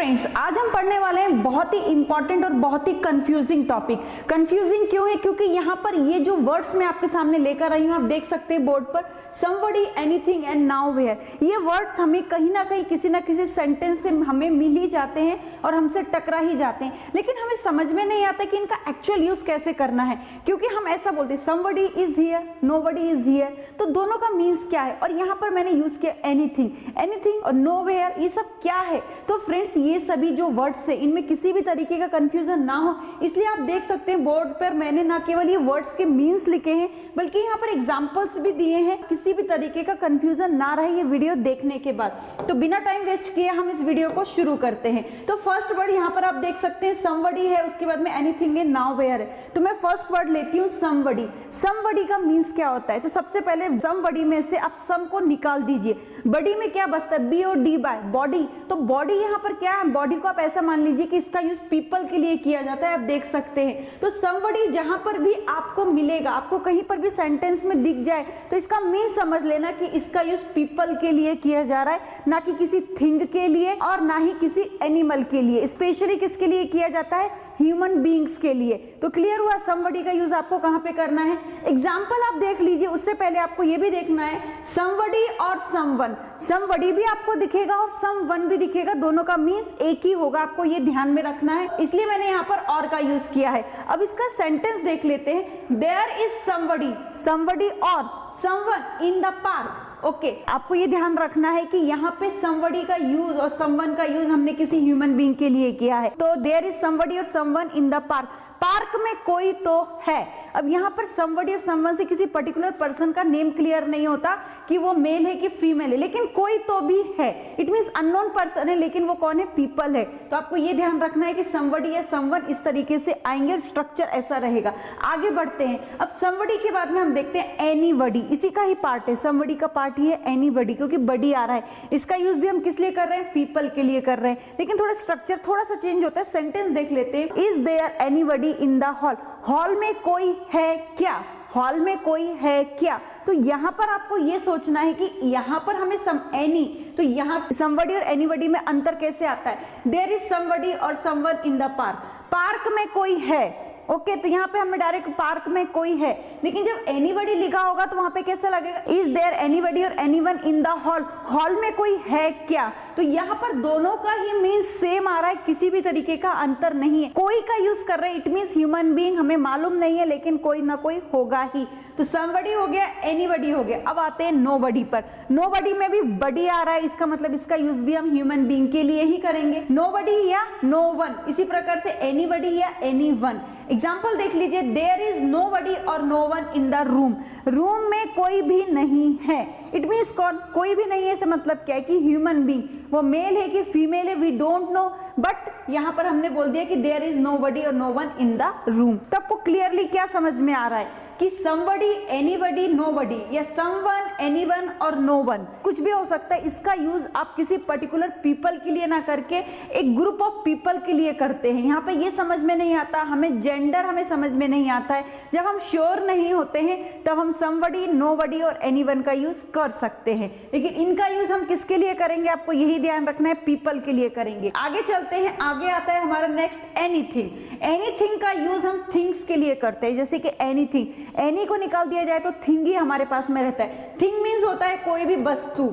Friends, आज हम पढ़ने वाले हैं बहुत ही इंपॉर्टेंट और बहुत ही कंफ्यूजिंग टॉपिक। कंफ्यूजिंग क्यों है? क्योंकि यहाँ पर ये जो वर्ड्स मैं आपके सामने लेकर आई हूँ, आप देख सकते हैं बोर्ड पर somebody, anything and now where। ये वर्ड्स हमें कहीं ना कहीं किसी ना किसी सेंटेंस से हमें मिल ही जाते हैं और हमसे टकरा ही जाते हैं, लेकिन हमें समझ में नहीं आता कि इनका एक्चुअल यूज कैसे करना है। क्योंकि हम ऐसा बोलते हैं somebody is here, nobody is here, तो दोनों का मीन्स क्या है? और यहाँ पर मैंने यूज किया anything, anything और nowhere, ये सब क्या है? तो फ्रेंड्स, ये सभी जो वर्ड्स है इनमें किसी भी तरीके का कंफ्यूजन ना हो, इसलिए आप देख सकते हैं बोर्ड पर मैंने ना केवल ये वर्ड्स के मीन्स लिखे हैं बल्कि यहाँ पर एग्जांपल्स भी दिए हैं, किसी भी तरीके का कंफ्यूजन ना रहे ये वीडियो देखने के बाद। तो बिना टाइम वेस्ट किए हम इस वीडियो को शुरू करते हैं। तो फर्स्ट वर्ड यहाँ पर आप देख सकते हैं somebody है, उसके बाद में anything है, now where है। तो मैं फर्स्ट वर्ड लेती हूँ somebody। somebody का मीन्स क्या होता है? तो सबसे पहले somebody में से आप some को निकाल दीजिए। बॉडी में क्या बचता है? बी और डी बाय बॉडी। तो बॉडी यहाँ पर क्या है? बॉडी को आप ऐसा मान लीजिए कि इसका यूज पीपल के लिए किया जाता है, आप देख सकते हैं। तो somebody जहां पर भी आपको मिलेगा, आपको कहीं पर भी सेंटेंस में दिख जाए तो इसका मीन समझ लेना कि इसका यूज पीपल के लिए किया जा रहा है, ना कि किसी थिंग के लिए और ना ही किसी एनिमल के लिए। स्पेशली किसके लिए किया जाता है? ह्यूमन बीइंग्स के लिए। तो क्लियर हुआ somebody का यूज आपको कहां पे करना है। एग्जाम्पल आप देख लीजिए, उससे पहले आपको ये भी देखना है somebody और someone। somebody भी आपको दिखेगा और someone भी दिखेगा, दोनों का मीन्स एक ही होगा, आपको ये ध्यान में रखना है, इसलिए मैंने यहाँ पर और का यूज किया है। अब इसका सेंटेंस देख लेते हैं। देयर इज somebody, somebody और someone in the park। Okay, आपको ये ध्यान रखना है कि यहाँ पे somebody का यूज और someone का यूज हमने किसी ह्यूमन बीइंग के लिए किया है। तो देयर इज somebody और someone in the park। Park में कोई तो है। अब यहाँ पर somebody और someone से किसी पर्टिकुलर पर्सन का नेम क्लियर नहीं होता कि वो मेल है कि फीमेल है, लेकिन कोई तो भी है। इट मीन्स अननोन पर्सन है, लेकिन वो कौन है? पीपल है। तो आपको ये ध्यान रखना है कि somebody या someone इस तरीके से आएंगे, स्ट्रक्चर ऐसा रहेगा। आगे बढ़ते हैं। अब somebody के बाद में हम देखते हैं anybody, इसी का ही पार्ट है। somebody का पार्ट ही है anybody, क्योंकि बडी आ रहा है। इसका यूज भी हम किस लिए कर रहे हैं? पीपल के लिए कर रहे हैं, लेकिन थोड़ा स्ट्रक्चर थोड़ा सा चेंज होता है। सेंटेंस देख लेते हैं। Is there anybody in the hall. Hall में कोई है क्या? हॉल में कोई है क्या? तो यहाँ पर आपको ये सोचना है कि यहाँ पर हमें एनी, तो यहाँ somebody और anybody में अंतर कैसे आता है? देयर इज somebody और someone in the park। Park में कोई है। ओके, तो यहाँ पे हमें डायरेक्ट पार्क में कोई है, लेकिन जब एनीबडी लिखा होगा तो वहां पे कैसे लगेगा? इज देयर एनीबडी और anyone in the hall. Hall में कोई है क्या? तो यहाँ पर दोनों का ही मीन्स सेम आ रहा है, किसी भी तरीके का अंतर नहीं है। कोई का यूज कर रहे हैं, इट मीन्स ह्यूमन बीइंग, हमें मालूम नहीं है लेकिन कोई ना कोई होगा ही। तो somebody हो गया, anybody हो गया। अब आते हैं nobody पर। nobody में भी बडी आ रहा है, इसका मतलब इसका यूज भी हम ह्यूमन बीइंग के लिए ही करेंगे। nobody या no one, इसी प्रकार से anybody या anyone। एग्जाम्पल देख लीजिए। देयर इज nobody और no one in the room। Room में कोई भी नहीं है। इट मीन्स कौन? कोई भी नहीं है से मतलब क्या है? कि ह्यूमन बीइंग, वो मेल है कि फीमेल है, वी डोंट नो, बट यहाँ पर हमने बोल दिया कि देयर इज nobody और no one in the room। तो आपको क्लियरली क्या समझ में आ रहा है कि somebody, anybody, nobody या someone, anyone और no one कुछ भी हो सकता है। इसका यूज आप किसी पर्टिकुलर पीपल के लिए ना करके एक ग्रुप ऑफ पीपल के लिए करते हैं। यहाँ पे ये समझ में नहीं आता, हमें जेंडर हमें समझ में नहीं आता है। जब हम श्योर नहीं होते हैं तब हम somebody, nobody और anyone का यूज कर सकते हैं, लेकिन इनका यूज हम किसके लिए करेंगे? आपको यही ध्यान रखना है, पीपल के लिए करेंगे। आगे चलते हैं। आगे आता है हमारा नेक्स्ट एनीथिंग। एनीथिंग का यूज हम थिंग्स के लिए करते हैं, जैसे कि एनीथिंग। एनी को निकाल दिया जाए तो थिंग ही हमारे पास में रहता है। थिंग मीन्स होता है कोई भी वस्तु,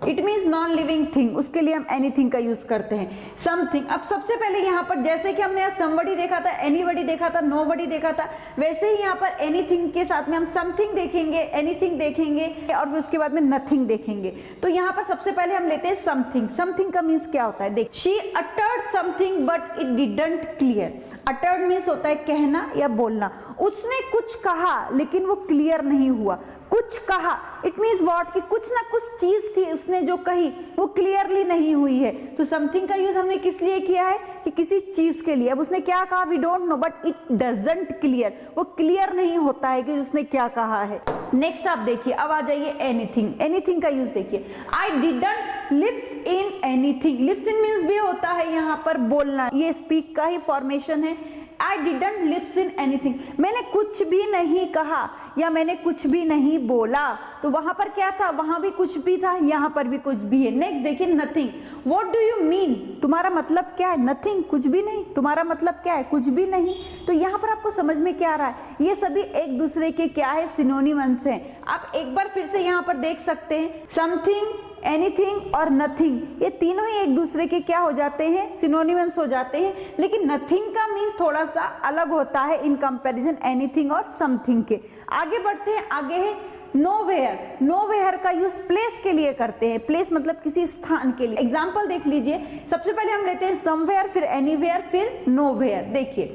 it means non living thing, उसके लिए हम एनीथिंग का यूज करते हैं। समथिंग। अब सबसे पहले यहाँ पर जैसे कि हमने somebody देखा था, anybody देखा था, nobody देखा था, वैसे ही यहाँ पर एनीथिंग के साथ में हम समथिंग देखेंगे, एनीथिंग देखेंगे और फिर उसके बाद में नथिंग देखेंगे। तो यहाँ पर सबसे पहले हम लेते हैं समथिंग। समथिंग का मीन्स क्या होता है? देख, she uttered something but it didn't clear। uttered means होता है कहना या बोलना। उसने कुछ कहा लेकिन वो क्लियर नहीं हुआ। कुछ कहा, इट मीन्स व्हाट, कि कुछ ना कुछ चीज थी उसने जो कही वो क्लियरली नहीं हुई है। तो समथिंग का यूज हमने किस लिए किया है? कि किसी चीज के लिए। अब उसने क्या कहा? We don't know but it doesn't clear, वो क्लियर नहीं होता है कि उसने क्या कहा है। नेक्स्ट आप देखिए, अब आ जाइए एनीथिंग। एनीथिंग का यूज देखिए। I didn't lips in anything. Lips in means भी होता है यहाँ पर बोलना, ये स्पीक का ही फॉर्मेशन है। I didn't lips in anything, मैंने कुछ भी नहीं कहा या मैंने कुछ भी नहीं बोला। तो वहां पर क्या था, वहां भी कुछ भी था, यहां पर भी कुछ भी है। नेक्स्ट देखिए nothing, what do you mean, तुम्हारा मतलब क्या है, नथिंग कुछ भी नहीं, तुम्हारा मतलब क्या है, कुछ भी नहीं। तो यहाँ पर आपको समझ में क्या आ रहा है, ये सभी एक दूसरे के क्या है, सिनोनिमस हैं। आप एक बार फिर से यहाँ पर देख सकते हैं, समथिंग, एनीथिंग और नथिंग, ये तीनों ही एक दूसरे के क्या हो जाते हैं, सिनोनिमस हो जाते हैं। लेकिन नथिंग का मीन्स थोड़ा सा अलग होता है इन कंपैरिजन एनीथिंग और समथिंग के। आगे बढ़ते हैं, आगे है नोवेयर। नोवेयर का यूज प्लेस के लिए करते हैं, प्लेस मतलब किसी स्थान के लिए। एग्जाम्पल देख लीजिए, सबसे पहले हम लेते हैं समवेयर, फिर एनीवेयर, फिर नोवेयर। देखिए,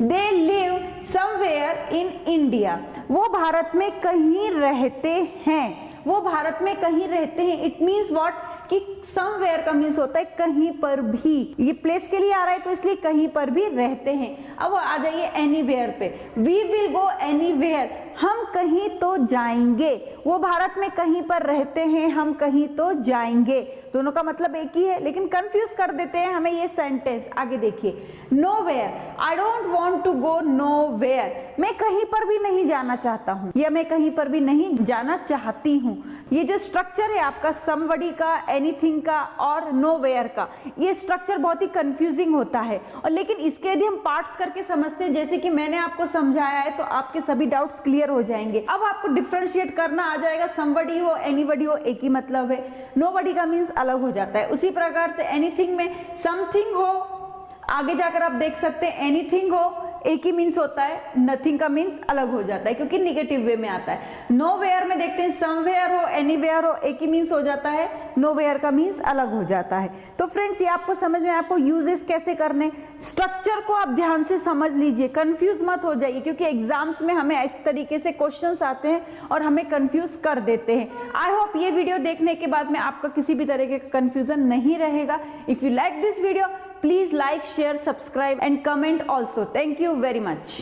they live somewhere in India, वो भारत में कहीं रहते हैं, वो भारत में कहीं रहते हैं। इट मीन्स व्हाट, कि समवेयर का मीन्स होता है कहीं पर भी, ये प्लेस के लिए आ रहा है तो इसलिए कहीं पर भी रहते हैं। अब आ जाइए एनीवेयर पे, वी विल गो एनीवेयर, हम कहीं तो जाएंगे, वो भारत में कहीं पर रहते हैं, हम कहीं तो जाएंगे। दोनों का मतलब एक ही है, लेकिन कंफ्यूज कर देते हैं हमें ये सेंटेंस। आगे देखिए, nowhere, I don't want to go nowhere, मैं कहीं पर भी नहीं जाना चाहता हूँ या मैं कहीं पर भी नहीं जाना चाहती हूँ। ये जो स्ट्रक्चर है आपका समबडी का, एनीथिंग का और नोवेयर का, ये स्ट्रक्चर बहुत ही कंफ्यूजिंग होता है। और लेकिन इसके यदि हम पार्ट्स करके समझते हैं, जैसे कि मैंने आपको समझाया है, तो आपके सभी डाउट्स क्लियर हो जाएंगे। अब आपको डिफरेंशिएट करना आ जाएगा, समबडी हो, एनीबडी हो, एक ही मतलब है। नोबडी का मीन्स अलग हो जाता है। उसी प्रकार से एनीथिंग में समथिंग हो, आगे जाकर आप देख सकते हैं एनीथिंग हो, एक ही मीन्स होता है, नथिंग का मीन्स अलग हो जाता है क्योंकि निगेटिव वे में आता है। नोवेयर में देखते हैं समवेयर हो, एनीवेयर हो, एक ही मीन्स हो जाता है, नोवेयर का मीन्स अलग हो जाता है। तो फ्रेंड्स, ये आपको समझ में, आपको यूजेस कैसे करने, स्ट्रक्चर को आप ध्यान से समझ लीजिए, कंफ्यूज मत हो जाइए, क्योंकि एग्जाम्स में हमें इस तरीके से क्वेश्चंस आते हैं और हमें कंफ्यूज कर देते हैं। आई होप ये वीडियो देखने के बाद में आपका किसी भी तरह का कंफ्यूजन नहीं रहेगा। If you like this video, please like, share, subscribe and comment also. Thank you very much.